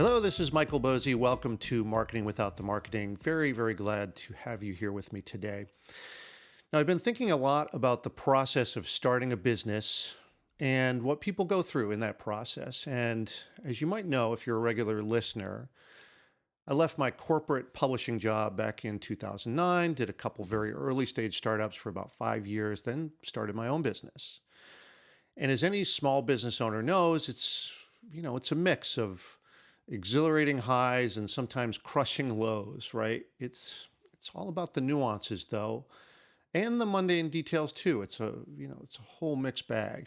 Hello, this is Michael Bosey. Welcome to Marketing Without the Marketing. Very, very glad to have you here with me today. Now, I've been thinking a lot about the process of starting a business and what people go through in that process. And as you might know, if you're a regular listener, I left my corporate publishing job back in 2009, did a couple very early stage startups for about 5 years, then started my own business. And as any small business owner knows, it's a mix of exhilarating highs and sometimes crushing lows, right? It's all about the nuances though, and the mundane details too. It's a whole mixed bag.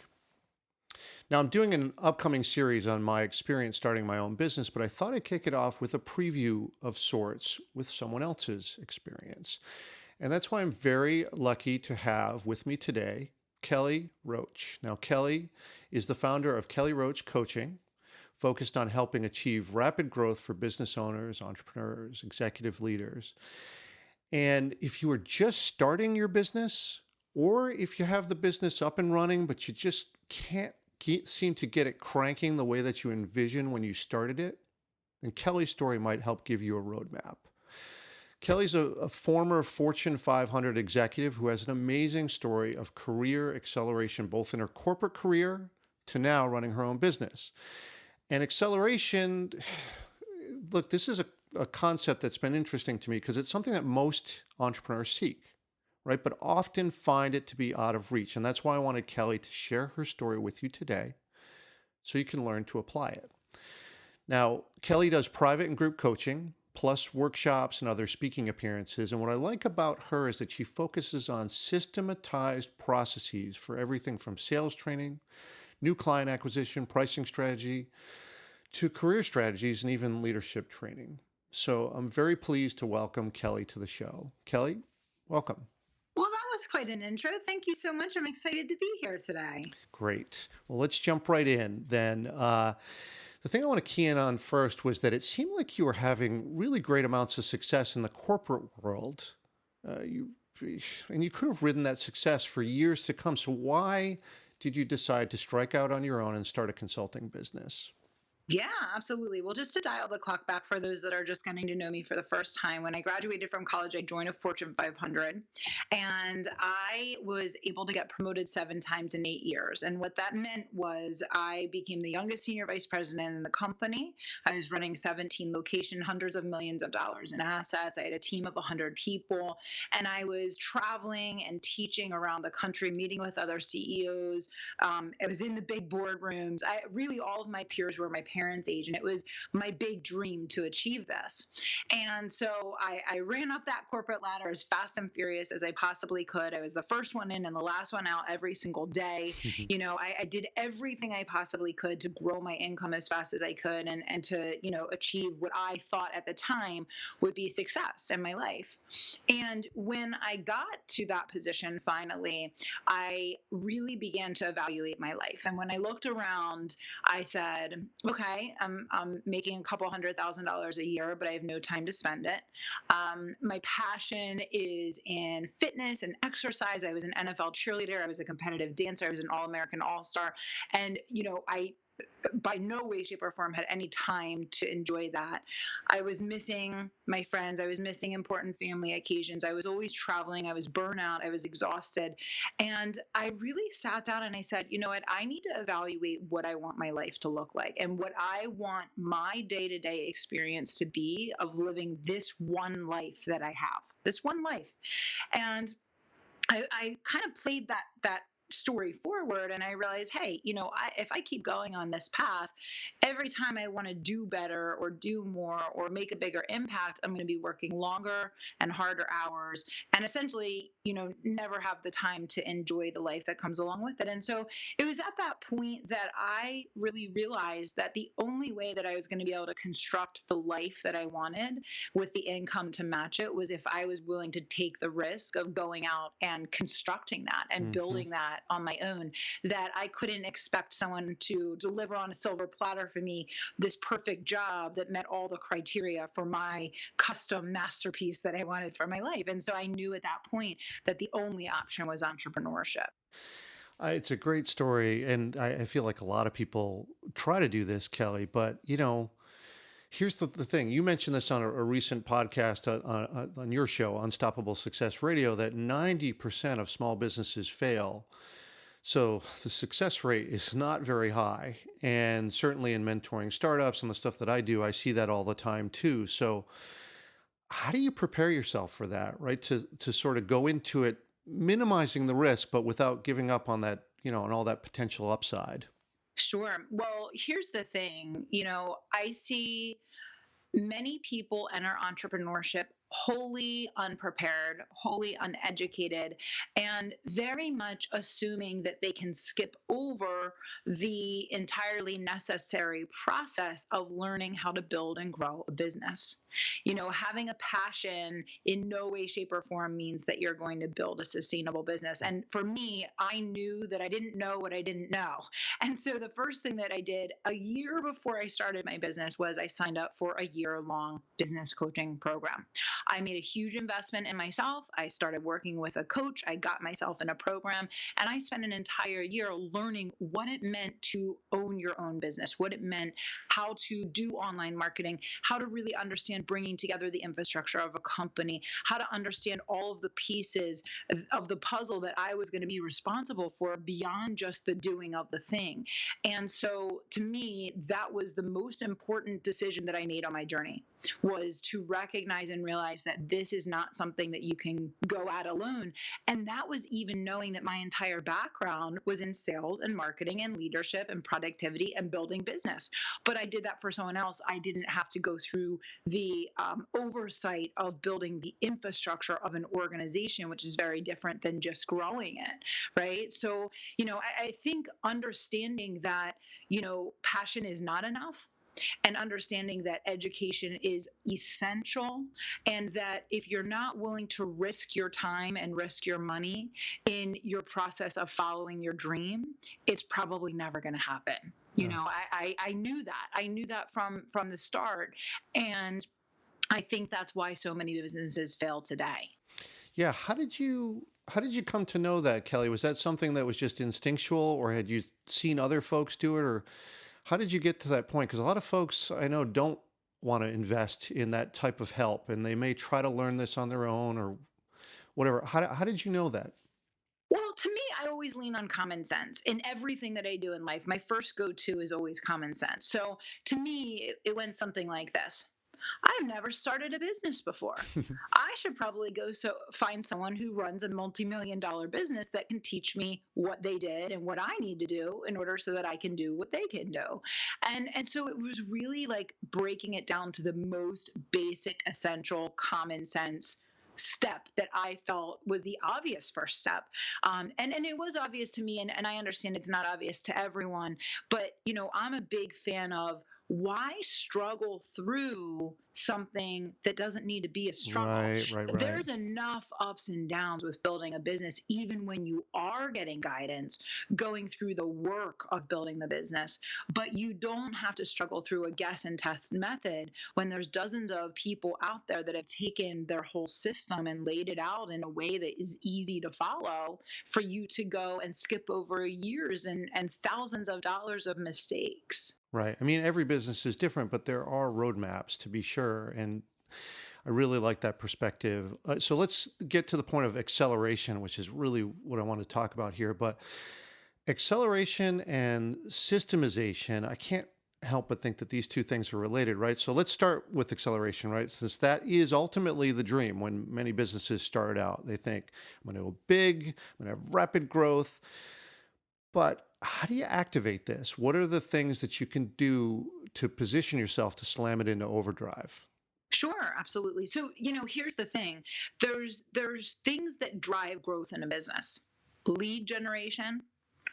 Now I'm doing an upcoming series on my experience starting my own business, but I thought I'd kick it off with a preview of sorts with someone else's experience. And that's why I'm very lucky to have with me today Kelly Roach. Now, Kelly is the founder of Kelly Roach Coaching, focused on helping achieve rapid growth for business owners, entrepreneurs, executive leaders. And if you are just starting your business, or if you have the business up and running, but you just can't seem to get it cranking the way that you envisioned when you started it, then Kelly's story might help give you a roadmap. Kelly's a former Fortune 500 executive who has an amazing story of career acceleration, both in her corporate career to now running her own business. And acceleration, look, this is a concept that's been interesting to me because it's something that most entrepreneurs seek, right? But often find it to be out of reach. And that's why I wanted Kelly to share her story with you today so you can learn to apply it. Now, Kelly does private and group coaching, plus workshops and other speaking appearances. And what I like about her is that she focuses on systematized processes for everything from sales training, new client acquisition, pricing strategy, to career strategies and even leadership training. So I'm very pleased to welcome Kelly to the show. Kelly, welcome. Well, that was quite an intro. Thank you so much. I'm excited to be here today. Great. Well, let's jump right in then. The thing I want to key in on first was that it seemed like you were having really great amounts of success in the corporate world. You could have ridden that success for years to come. So why did you decide to strike out on your own and start a consulting business? Yeah, absolutely. Well, just to dial the clock back for those that are just getting to know me for the first time, when I graduated from college, I joined a Fortune 500 and I was able to get promoted 7 times in 8 years. And what that meant was I became the youngest senior vice president in the company. I was running 17 locations, hundreds of millions of dollars in assets. I had a team of 100 people, and I was traveling and teaching around the country, meeting with other CEOs. I was in the big boardrooms. Really, all of my peers were my parents' age, and it was my big dream to achieve this. And so I ran up that corporate ladder as fast and furious as I possibly could. I was the first one in and the last one out every single day. I did everything I possibly could to grow my income as fast as I could and to, achieve what I thought at the time would be success in my life. And when I got to that position finally, I really began to evaluate my life. And when I looked around, I said, okay, I'm making a couple $100,000 a year, but I have no time to spend it. My passion is in fitness and exercise. I was an NFL cheerleader. I was a competitive dancer. I was an All-American All-Star. And, I by no way, shape, or form had any time to enjoy that. I was missing my friends. I was missing important family occasions. I was always traveling. I was burnout. I was exhausted. And I really sat down and I said, you know what? I need to evaluate what I want my life to look like and what I want my day to day experience to be of living this one life that I have, this one life. And I kind of played that story forward and I realized, hey, if I keep going on this path, every time I want to do better or do more or make a bigger impact, I'm going to be working longer and harder hours and essentially, never have the time to enjoy the life that comes along with it. And so it was at that point that I really realized that the only way that I was going to be able to construct the life that I wanted with the income to match it was if I was willing to take the risk of going out and constructing that and Mm-hmm. building that on my own, that I couldn't expect someone to deliver on a silver platter for me this perfect job that met all the criteria for my custom masterpiece that I wanted for my life. And so I knew at that point that the only option was entrepreneurship. It's a great story, and I feel like a lot of people try to do this, Kelly. But Here's the thing. You mentioned this on a recent podcast on your show, Unstoppable Success Radio, that 90% of small businesses fail. So the success rate is not very high. And certainly in mentoring startups and the stuff that I do, I see that all the time too. So how do you prepare yourself for that, right? To sort of go into it minimizing the risk, but without giving up on that, on all that potential upside. Sure. Well, here's the thing. I see many people enter entrepreneurship wholly unprepared, wholly uneducated, and very much assuming that they can skip over the entirely necessary process of learning how to build and grow a business. Having a passion in no way, shape, or form means that you're going to build a sustainable business. And for me, I knew that I didn't know what I didn't know. And so the first thing that I did a year before I started my business was I signed up for a year-long business coaching program. I made a huge investment in myself. I started working with a coach. I got myself in a program, and I spent an entire year learning what it meant to own your own business, what it meant, how to do online marketing, how to really understand bringing together the infrastructure of a company, how to understand all of the pieces of the puzzle that I was going to be responsible for beyond just the doing of the thing. And so to me, that was the most important decision that I made on my journey, was to recognize and realize that this is not something that you can go at alone. And that was even knowing that my entire background was in sales and marketing and leadership and productivity and building business. But I did that for someone else. I didn't have to go through the oversight of building the infrastructure of an organization, which is very different than just growing it, right? So, I think understanding that, passion is not enough, and understanding that education is essential, and that if you're not willing to risk your time and risk your money in your process of following your dream, it's probably never going to happen. Yeah. I knew that. I knew that from the start. And I think that's why so many businesses fail today. Yeah. How did you come to know that, Kelly? Was that something that was just instinctual, or had you seen other folks do it, or how did you get to that point? Because a lot of folks I know don't want to invest in that type of help, and they may try to learn this on their own or whatever. How did you know that? Well, to me, I always lean on common sense in everything that I do in life. My first go to is always common sense. So to me, it went something like this. I've never started a business before. I should probably go find someone who runs a multi-million dollar business that can teach me what they did and what I need to do in order so that I can do what they can do. And so it was really like breaking it down to the most basic, essential, common sense step that I felt was the obvious first step. And it was obvious to me, and I understand it's not obvious to everyone, but I'm a big fan of, why struggle through something that doesn't need to be a struggle? Right, right, right. There's enough ups and downs with building a business, even when you are getting guidance, going through the work of building the business. But you don't have to struggle through a guess and test method when there's dozens of people out there that have taken their whole system and laid it out in a way that is easy to follow for you to go and skip over years and thousands of dollars of mistakes. Right. I mean, every business is different, but there are roadmaps to be sure. And I really like that perspective. So let's get to the point of acceleration, which is really what I want to talk about here. But acceleration and systemization, I can't help but think that these two things are related, right? So let's start with acceleration, right? Since that is ultimately the dream when many businesses start out. They think, I'm going to go big, I'm going to have rapid growth. But how do you activate this? What are the things that you can do to position yourself to slam it into overdrive? Sure, absolutely. So, here's the thing. There's things that drive growth in a business. Lead generation,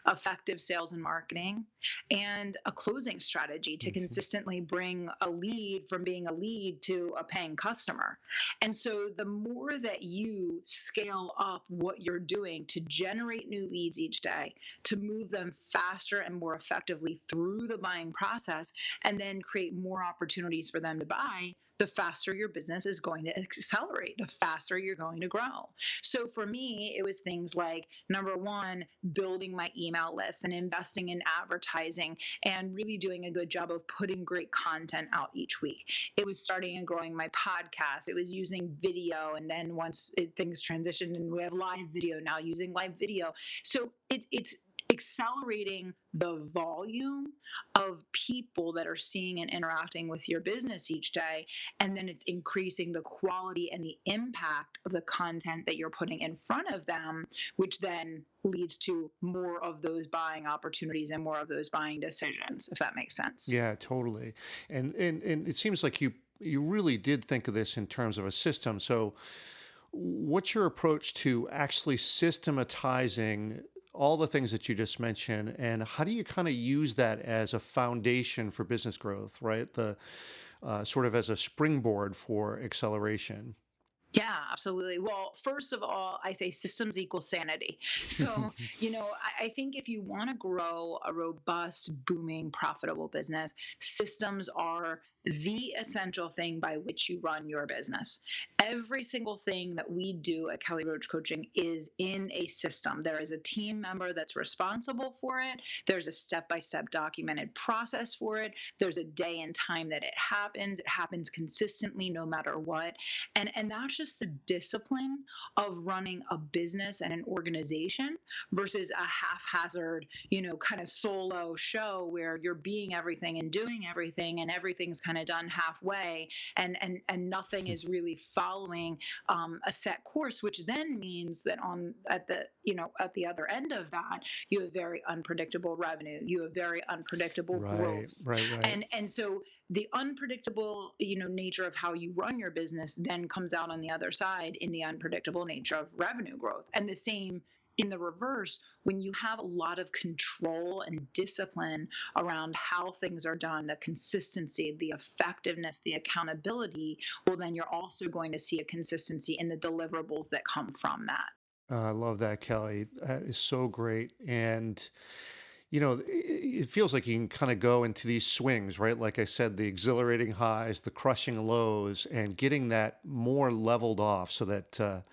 effective sales and marketing, and a closing strategy to Mhm. consistently bring a lead from being a lead to a paying customer. And so the more that you scale up what you're doing to generate new leads each day, to move them faster and more effectively through the buying process, and then create more opportunities for them to buy, the faster your business is going to accelerate, the faster you're going to grow. So for me, it was things like, number one, building my email list and investing in advertising and really doing a good job of putting great content out each week. It was starting and growing my podcast. It was using video. And then once things transitioned and we have live video now, using live video. So it's accelerating the volume of people that are seeing and interacting with your business each day. And then it's increasing the quality and the impact of the content that you're putting in front of them, which then leads to more of those buying opportunities and more of those buying decisions, if that makes sense. Yeah, totally. And it seems like you really did think of this in terms of a system. So what's your approach to actually systematizing all the things that you just mentioned, and how do you kind of use that as a foundation for business growth, right? The sort of as a springboard for acceleration. Yeah, absolutely. Well, first of all, I say systems equal sanity. So, I think if you want to grow a robust, booming, profitable business, systems are the essential thing by which you run your business. Every single thing that we do at Kelly Roach Coaching is in a system. There is a team member that's responsible for it. There's a step-by-step documented process for it. There's a day and time that it happens. It happens consistently no matter what. And that's just the discipline of running a business and an organization versus a haphazard, kind of solo show where you're being everything and doing everything and everything's kind of done halfway and nothing is really following a set course, which then means that at the other end of that, you have very unpredictable revenue, you have very unpredictable Right, growth. right, right. And so the unpredictable nature of how you run your business then comes out on the other side in the unpredictable nature of revenue growth. And the same in the reverse, when you have a lot of control and discipline around how things are done, the consistency, the effectiveness, the accountability, well, then you're also going to see a consistency in the deliverables that come from that. I love that, Kelly. That is so great. And it feels like you can kind of go into these swings, right? Like I said, the exhilarating highs, the crushing lows, and getting that more leveled off so that,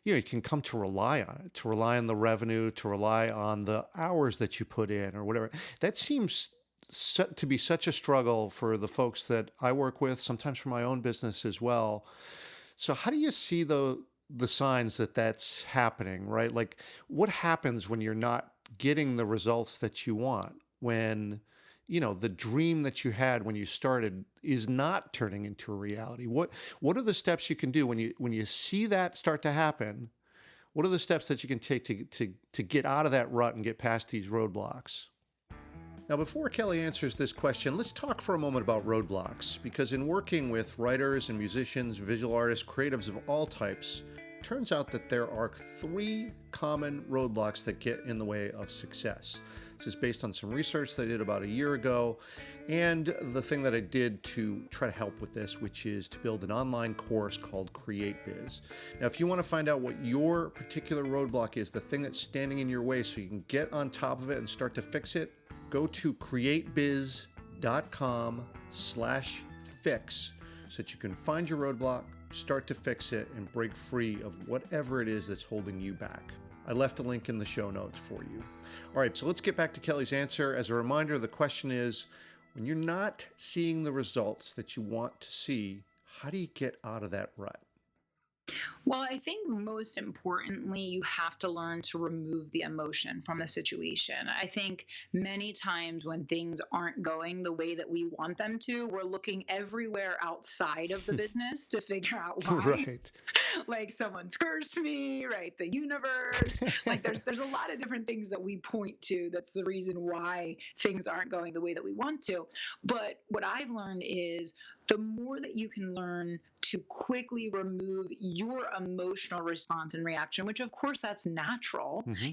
you can come to rely on it, to rely on the revenue, to rely on the hours that you put in or whatever. That seems to be such a struggle for the folks that I work with, sometimes for my own business as well. So how do you see the signs that that's happening, right? Like what happens when you're not getting the results that you want, when the dream that you had when you started is not turning into a reality? What are the steps you can do when you see that start to happen? What are the steps that you can take to get out of that rut and get past these roadblocks? Now, before Kelly answers this question, let's talk for a moment about roadblocks, because in working with writers and musicians, visual artists, creatives of all types, it turns out that there are 3 common roadblocks that get in the way of success. This is based on some research that I did about a year ago, and the thing that I did to try to help with this, which is to build an online course called Create Biz. Now, if you want to find out what your particular roadblock is, the thing that's standing in your way so you can get on top of it and start to fix it, go to createbiz.com/fix so that you can find your roadblock, start to fix it, and break free of whatever it is that's holding you back. I left a link in the show notes for you. All right, so let's get back to Kelly's answer. As a reminder, the question is, when you're not seeing the results that you want to see, how do you get out of that rut? Well, I think most importantly, you have to learn to remove the emotion from the situation. I think many times when things aren't going the way that we want them to, we're looking everywhere outside of the business to figure out why. Right. Like someone's cursed me, right? The universe. Like there's a lot of different things that we point to that's the reason why things aren't going the way that we want to. But what I've learned is the more that you can learn to quickly remove your emotional response and reaction, which of course that's natural, Hmm.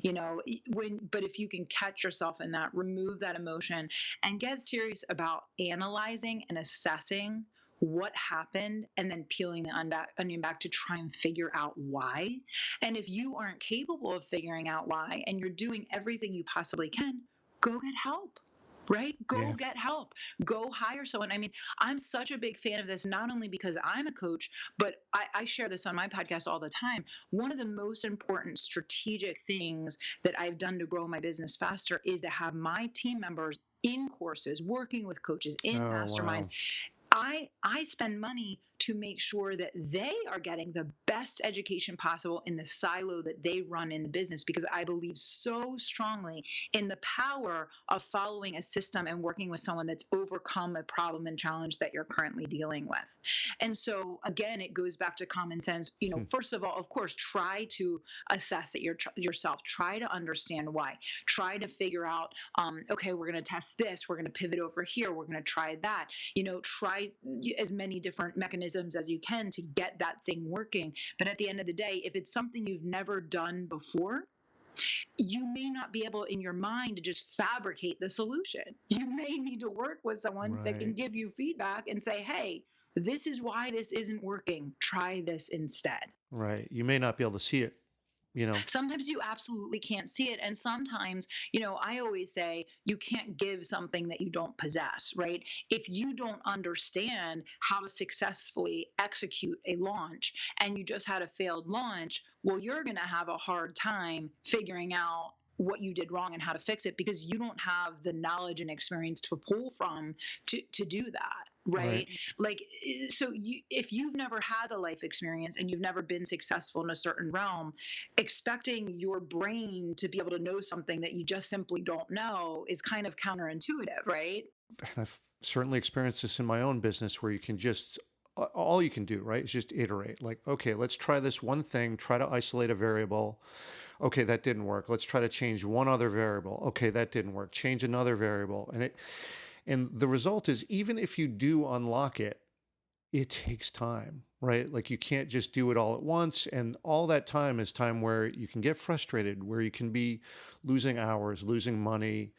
but if you can catch yourself in that, remove that emotion and get serious about analyzing and assessing what happened and then peeling the onion back to try and figure out why. And if you aren't capable of figuring out why and you're doing everything you possibly can, go get help. right? Go Yeah. get help. Go hire someone. I mean, I'm such a big fan of this, not only because I'm a coach, but I share this on my podcast all the time. One of the most important strategic things that I've done to grow my business faster is to have my team members in courses, working with coaches, in Oh, masterminds. wow. I spend money to make sure that they are getting the best education possible in the silo that they run in the business, because I believe so strongly in the power of following a system and working with someone that's overcome a problem and challenge that you're currently dealing with. And so again, it goes back to common sense. Hmm. First of all, of course, try to assess it yourself. Try to understand why. Try to figure out, okay, we're going to test this. We're going to pivot over here. We're going to try that. Try as many different mechanisms as you can to get that thing working. But at the end of the day, if it's something you've never done before, you may not be able in your mind to just fabricate the solution. You may need to work with someone that can Right. give you feedback and say, hey, this is why this isn't working. Try this instead. Right. You may not be able to see it, you know. Sometimes you absolutely can't see it. And sometimes, I always say you can't give something that you don't possess, right? If you don't understand how to successfully execute a launch and you just had a failed launch, well, you're going to have a hard time figuring out what you did wrong and how to fix it, because you don't have the knowledge and experience to pull from to do that, Right. right? Like, so if you've never had a life experience and you've never been successful in a certain realm, expecting your brain to be able to know something that you just simply don't know is kind of counterintuitive, right? And I've certainly experienced this in my own business where you can just, all you can do, right, is just iterate. Like, okay, let's try this one thing, try to isolate a variable. Okay, that didn't work. Let's try to change one other variable. Okay, that didn't work. Change another variable. And the result is, even if you do unlock it, it takes time, right? Like you can't just do it all at once. And all that time is time where you can get frustrated, where you can be losing hours, losing money.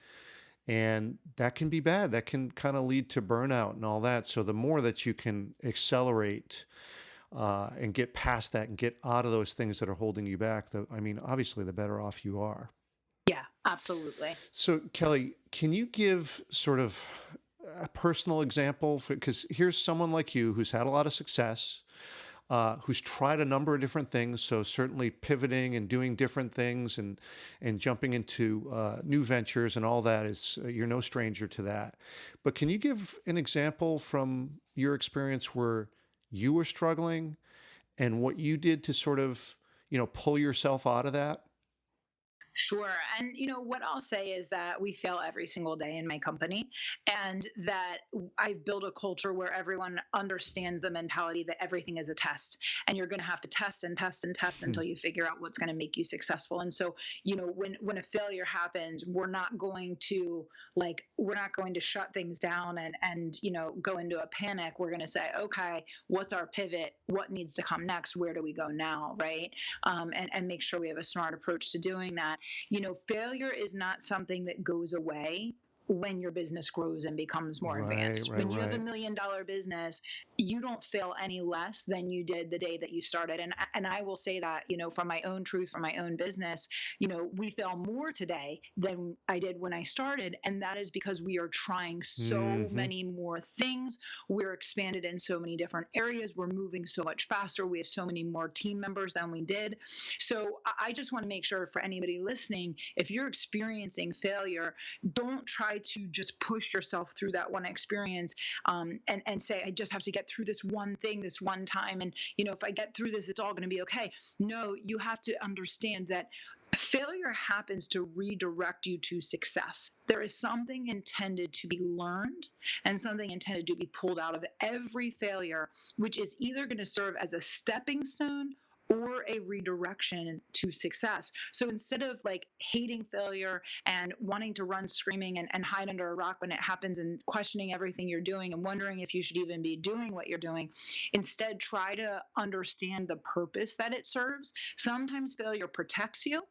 And that can be bad. That can kind of lead to burnout and all that. So the more that you can accelerate and get past that and get out of those things that are holding you back, obviously, the better off you are. Yeah, absolutely. So, Kelly, can you give sort of a personal example? Because here's someone like you who's had a lot of success, who's tried a number of different things. So certainly pivoting and doing different things and jumping into new ventures and all that is you're no stranger to that. But can you give an example from your experience where you were struggling and what you did to sort of pull yourself out of that? Sure. And what I'll say is that we fail every single day in my company, and that I've built a culture where everyone understands the mentality that everything is a test, and you're going to have to test and test and test Hmm. until you figure out what's going to make you successful. And so, when a failure happens, we're not going to shut things down and go into a panic. We're going to say, okay, what's our pivot? What needs to come next? Where do we go now? Right. And make sure we have a smart approach to doing that. Failure is not something that goes away when your business grows and becomes more Right, advanced. right, When you have a right. $1 million business, you don't fail any less than you did the day that you started. And I will say that, from my own truth, from my own business, we fail more today than I did when I started. And that is because we are trying so Hmm. many more things. We're expanded in so many different areas. We're moving so much faster. We have so many more team members than we did. So I just want to make sure for anybody listening, if you're experiencing failure, don't try to just push yourself through that one experience, and say, I just have to get through this one thing this one time. And, if I get through this, it's all going to be okay. No, you have to understand that failure happens to redirect you to success. There is something intended to be learned and something intended to be pulled out of every failure, which is either going to serve as a stepping stone or a redirection to success. So instead of like hating failure and wanting to run screaming and hide under a rock when it happens and questioning everything you're doing and wondering if you should even be doing what you're doing, instead try to understand the purpose that it serves. Sometimes failure protects you,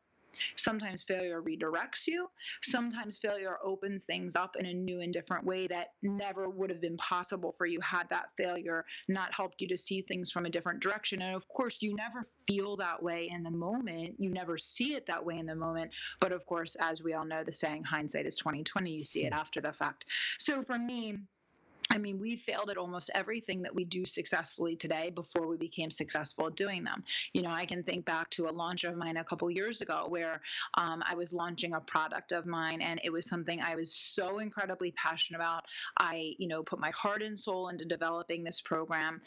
Sometimes failure redirects you. Sometimes failure opens things up in a new and different way that never would have been possible for you had that failure not helped you to see things from a different direction. And of course, you never feel that way in the moment. You never see it that way in the moment. But of course, as we all know, the saying hindsight is 2020, you see it after the fact. So for me, I mean, we failed at almost everything that we do successfully today before we became successful at doing them. I can think back to a launch of mine a couple years ago where I was launching a product of mine, and it was something I was so incredibly passionate about. I, put my heart and soul into developing this program.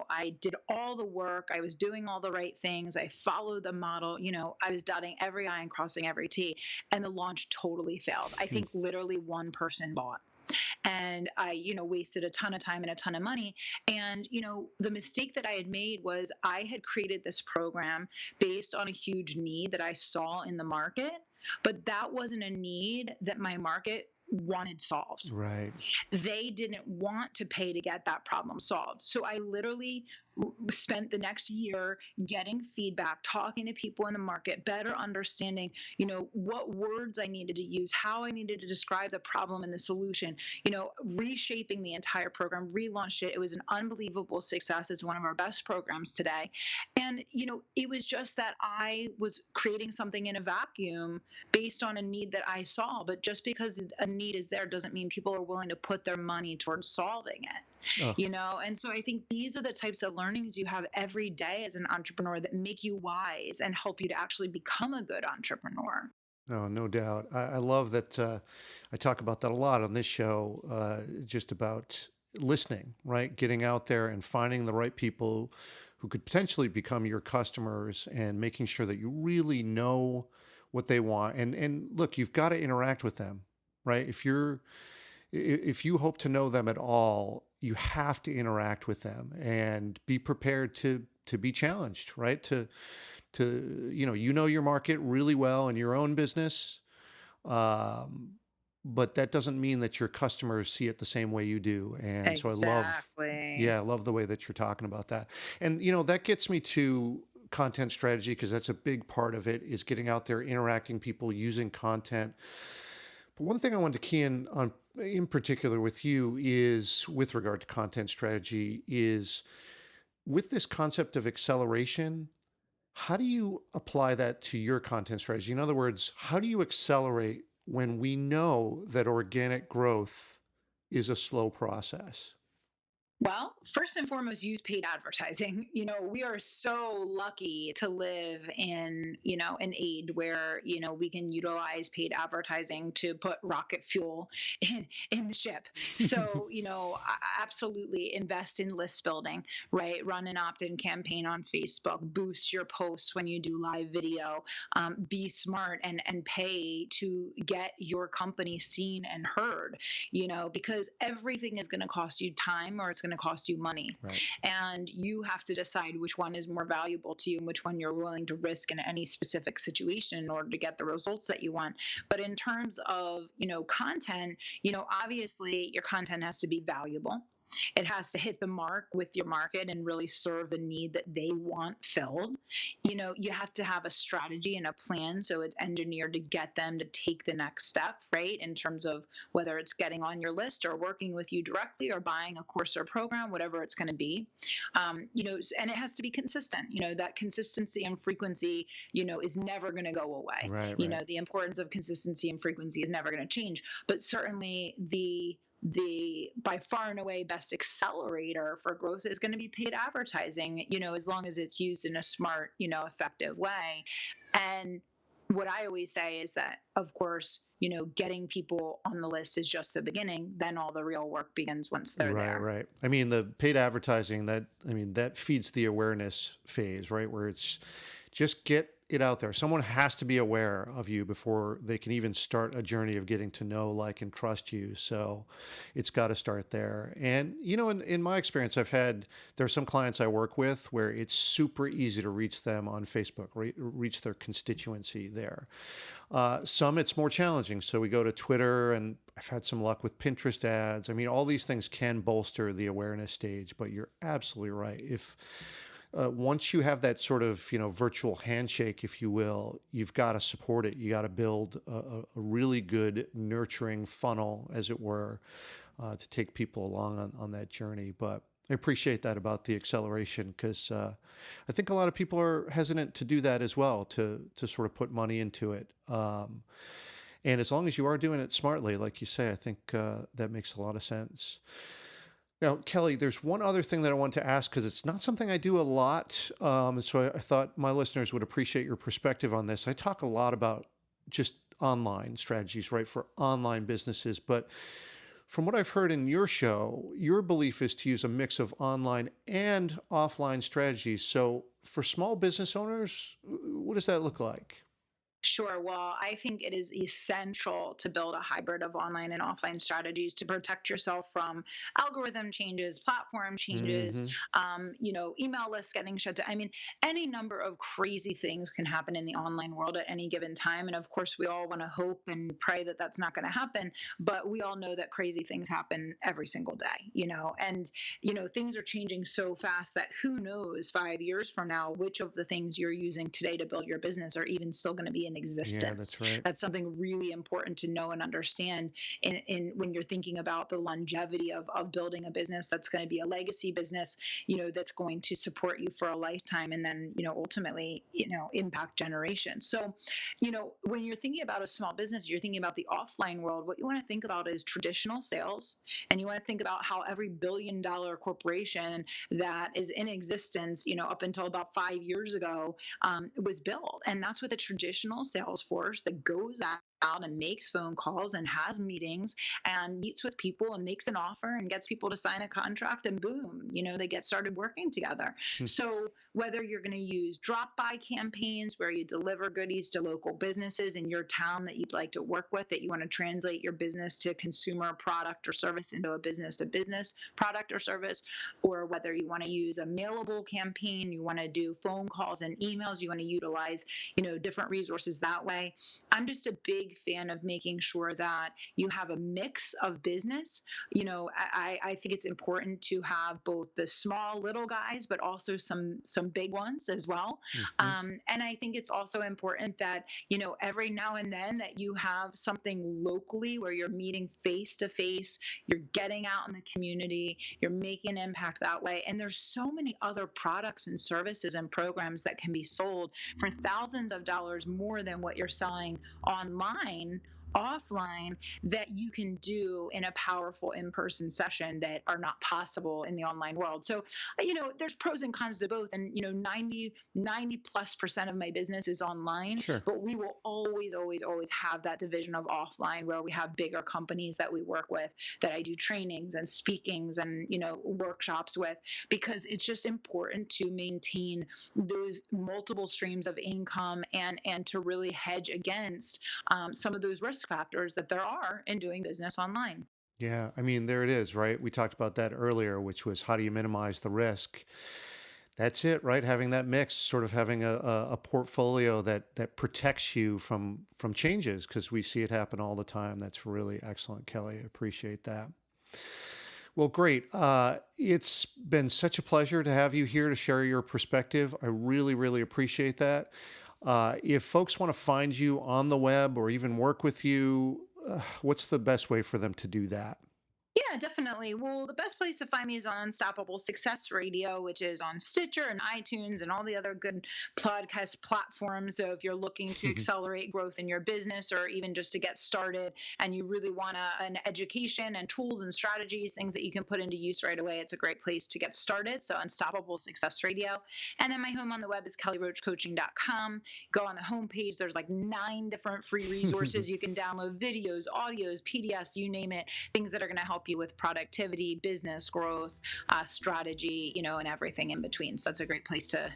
I did all the work. I was doing all the right things. I followed the model. I was dotting every I and crossing every T, and the launch totally failed. I think literally one person bought, and I, wasted a ton of time and a ton of money. And, the mistake that I had made was I had created this program based on a huge need that I saw in the market, but that wasn't a need that my market wanted solved. Right. They didn't want to pay to get that problem solved. So I literally spent the next year getting feedback, talking to people in the market, better understanding, what words I needed to use, how I needed to describe the problem and the solution, reshaping the entire program, relaunched it. It was an unbelievable success. It's one of our best programs today. And, it was just that I was creating something in a vacuum based on a need that I saw. But just because a need is there doesn't mean people are willing to put their money towards solving it. Oh, And so I think these are the types of learnings you have every day as an entrepreneur that make you wise and help you to actually become a good entrepreneur. no, no doubt. I love that. I talk about that a lot on this show, just about listening, right? Getting out there and finding the right people who could potentially become your customers and making sure that you really know what they want. And look, you've got to interact with them, right? If you hope to know them at all, you have to interact with them and be prepared to be challenged, right? To your market really well in your own business, um, but that doesn't mean that your customers see it the same way you do. And so Exactly. I love the way that you're talking about that. And that gets me to content strategy, because that's a big part of it, is getting out there, interacting people, using content. But one thing I wanted to key in on in particular with you is with regard to content strategy is with this concept of acceleration. How do you apply that to your content strategy? In other words, how do you accelerate when we know that organic growth is a slow process? Well, first and foremost, use paid advertising. We are so lucky to live in, an age where, we can utilize paid advertising to put rocket fuel in the ship. So, absolutely invest in list building, right? Run an opt-in campaign on Facebook, boost your posts when you do live video, be smart and pay to get your company seen and heard, because everything is going to cost you time or it's going to cost you money. Right. And you have to decide which one is more valuable to you and which one you're willing to risk in any specific situation in order to get the results that you want. But in terms of, content, obviously your content has to be valuable. It has to hit the mark with your market and really serve the need that they want filled. You have to have a strategy and a plan so it's engineered to get them to take the next step, right? In terms of whether it's getting on your list or working with you directly or buying a course or program, whatever it's going to be. And it has to be consistent. That consistency and frequency, is never going to go away. Right, right. The importance of consistency and frequency is never going to change, but certainly the by far and away best accelerator for growth is going to be paid advertising, as long as it's used in a smart, effective way. And what I always say is that, of course, getting people on the list is just the beginning. Then all the real work begins once they're Right, there. right. I mean, the paid advertising that feeds the awareness phase, right? Where it's just get it out there. Someone has to be aware of you before they can even start a journey of getting to know, like, and trust you. So it's got to start there. And, in my experience, there are some clients I work with where it's super easy to reach them on Facebook, reach their constituency there. Some it's more challenging. So we go to Twitter, and I've had some luck with Pinterest ads. I mean, all these things can bolster the awareness stage, but you're absolutely right. If once you have that sort of, virtual handshake, if you will, you've got to support it. You got to build a really good nurturing funnel, as it were, to take people along on that journey. But I appreciate that about the acceleration, because I think a lot of people are hesitant to do that as well, to sort of put money into it. And as long as you are doing it smartly, like you say, I think that makes a lot of sense. Now, Kelly, there's one other thing that I want to ask, because it's not something I do a lot. So I thought my listeners would appreciate your perspective on this. I talk a lot about just online strategies, right, for online businesses. But from what I've heard in your show, your belief is to use a mix of online and offline strategies. So for small business owners, what does that look like? Sure. Well, I think it is essential to build a hybrid of online and offline strategies to protect yourself from algorithm changes, platform changes, Hmm. email lists getting shut down. I mean, any number of crazy things can happen in the online world at any given time. And of course, we all want to hope and pray that that's not going to happen. But we all know that crazy things happen every single day, things are changing so fast that who knows 5 years from now which of the things you're using today to build your business are even still going to be in Yeah, existence. that's right. That's something really important to know and understand in when you're thinking about the longevity of building a business that's going to be a legacy business, that's going to support you for a lifetime, and then, ultimately, impact generations. So, when you're thinking about a small business, you're thinking about the offline world. What you want to think about is traditional sales, and you want to think about how every billion-dollar corporation that is in existence, up until about 5 years ago, was built. And that's with a traditional sales force that goes out and makes phone calls and has meetings and meets with people and makes an offer and gets people to sign a contract, and boom, they get started working together. So whether you're going to use drop by campaigns where you deliver goodies to local businesses in your town that you'd like to work with, that you want to translate your business to consumer product or service into a business to business product or service, or whether you want to use a mailable campaign, you want to do phone calls and emails, you want to utilize, different resources that way. I'm just a big fan of making sure that you have a mix of business. I think it's important to have both the small little guys, but also some big ones as well. Hmm. And I think it's also important that, every now and then that you have something locally where you're meeting face to face, you're getting out in the community, you're making an impact that way. And there's so many other products and services and programs that can be sold for thousands of dollars more than what you're selling online, offline, that you can do in a powerful in-person session that are not possible in the online world. So, there's pros and cons to both. And, 90+ % of my business is online, Sure. but we will always, always, always have that division of offline where we have bigger companies that we work with, that I do trainings and speakings and, workshops with, because it's just important to maintain those multiple streams of income, and to really hedge against some of those risk factors that there are in doing business online. Yeah, I mean, there it is, right? We talked about that earlier, which was how do you minimize the risk? That's it, right? Having that mix, sort of having a portfolio that protects you from changes, because we see it happen all the time. That's really excellent, Kelly. I appreciate that. Well, great. It's been such a pleasure to have you here to share your perspective. I really, really appreciate that. If folks want to find you on the web or even work with you, what's the best way for them to do that? Yeah, definitely. Well, the best place to find me is on Unstoppable Success Radio, which is on Stitcher and iTunes and all the other good podcast platforms. So if you're looking to accelerate growth in your business, or even just to get started, and you really want an education and tools and strategies, things that you can put into use right away, it's a great place to get started. So Unstoppable Success Radio. And then my home on the web is kellyroachcoaching.com. Go on the homepage. There's like 9 different free resources. You can download videos, audios, PDFs, you name it, things that are going to help you with productivity, business growth, strategy, and everything in between. So that's a great place to,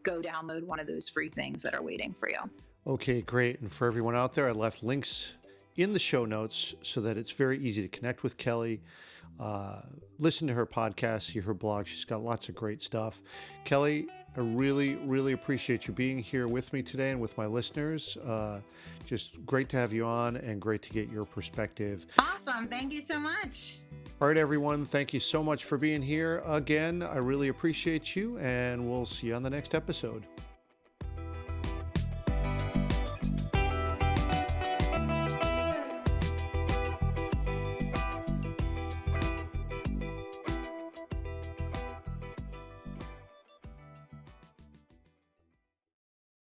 go download one of those free things that are waiting for you. Okay, great. And for everyone out there, I left links in the show notes so that it's very easy to connect with Kelly. Listen to her podcast, see her blog. She's got lots of great stuff. Kelly, I really, really appreciate you being here with me today and with my listeners. Just great to have you on, and great to get your perspective. Awesome. Thank you so much. All right, everyone. Thank you so much for being here again. I really appreciate you, and we'll see you on the next episode.